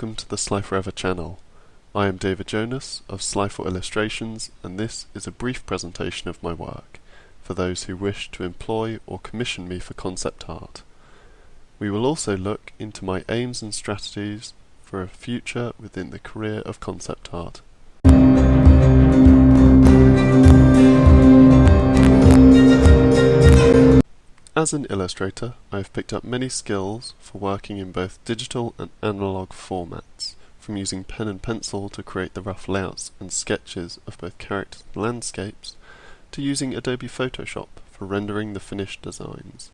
welcome to the Slyphor channel. I am David Jonas of Slyphor Illustrations, and this is a brief presentation of my work for those who wish to employ or commission me for concept art. We will also look into my aims and strategies for a future within the career of concept art. As an illustrator, I have picked up many skills for working in both digital and analog formats, from using pen and pencil to create the rough layouts and sketches of both characters and landscapes, to using Adobe Photoshop for rendering the finished designs.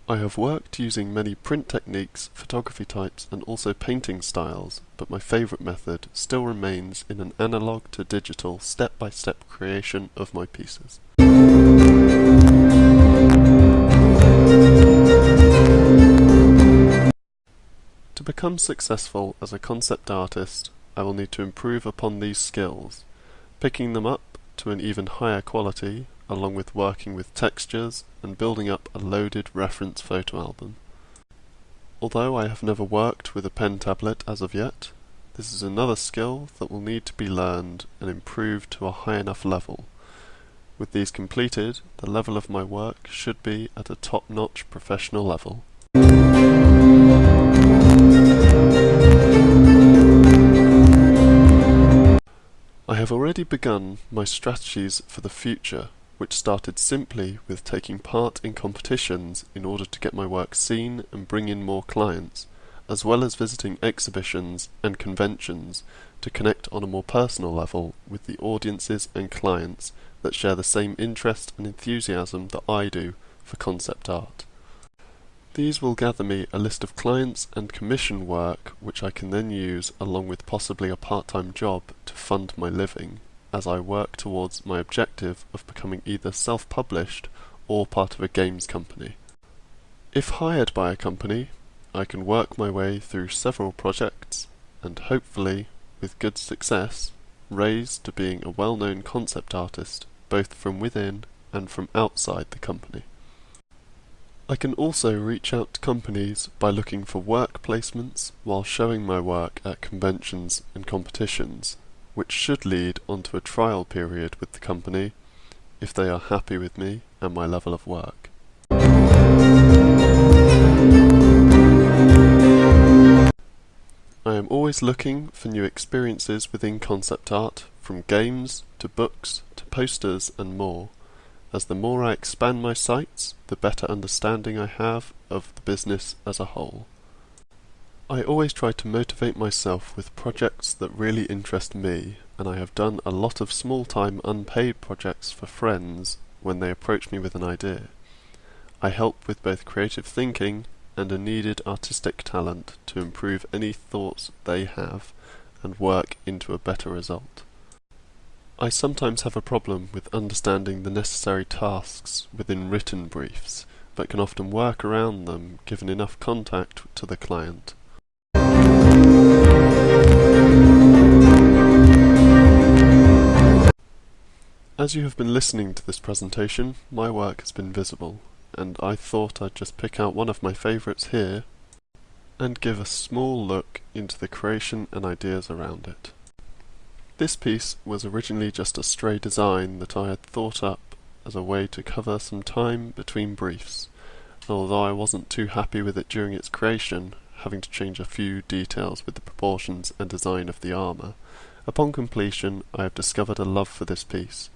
I have worked using many print techniques, photography types and also painting styles, but my favourite method still remains in an analog to digital step-by-step creation of my pieces. To become successful as a concept artist, I will need to improve upon these skills, picking them up to an even higher quality, along with working with textures and building up a loaded reference photo album. Although I have never worked with a pen tablet as of yet, this is another skill that will need to be learned and improved to a high enough level. With these completed, the level of my work should be at a top-notch professional level. I have already begun my strategies for the future, which started simply with taking part in competitions in order to get my work seen and bring in more clients, as well as visiting exhibitions and conventions to connect on a more personal level with the audiences and clients that share the same interest and enthusiasm that I do for concept art. These will gather me a list of clients and commission work which I can then use along with possibly a part-time job to fund my living as I work towards my objective of becoming either self-published or part of a games company. If hired by a company, I can work my way through several projects and hopefully, with good success, raise to being a well-known concept artist both from within and from outside the company. I can also reach out to companies by looking for work placements while showing my work at conventions and competitions, which should lead onto a trial period with the company if they are happy with me and my level of work. I am always looking for new experiences within concept art, from games to books to posters and more. As the more I expand my sights, the better understanding I have of the business as a whole. I always try to motivate myself with projects that really interest me, and I have done a lot of small-time unpaid projects for friends when they approach me with an idea. I help with both creative thinking and a needed artistic talent to improve any thoughts they have and work into a better result. I sometimes have a problem with understanding the necessary tasks within written briefs, but can often work around them given enough contact to the client. As you have been listening to this presentation, my work has been visible, and I thought I'd just pick out one of my favourites here and give a small look into the creation and ideas around it. This piece was originally just a stray design that I had thought up as a way to cover some time between briefs, and although I wasn't too happy with it during its creation, having to change a few details with the proportions and design of the armour, upon completion I have discovered a love for this piece,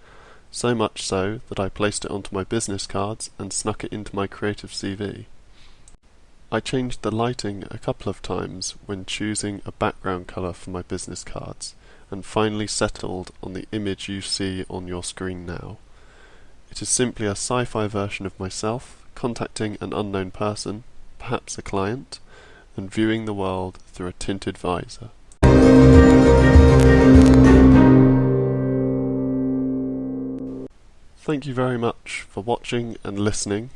so much so that I placed it onto my business cards and snuck it into my creative CV. I changed the lighting a couple of times when choosing a background colour for my business cards, and finally settled on the image you see on your screen now. It is simply a sci-fi version of myself contacting an unknown person, perhaps a client, and viewing the world through a tinted visor. Thank you very much for watching and listening,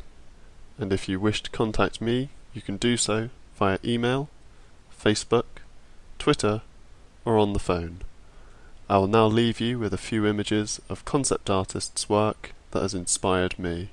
and if you wish to contact me, you can do so via email, Facebook, Twitter, or on the phone. I will now leave you with a few images of concept artists' work that has inspired me.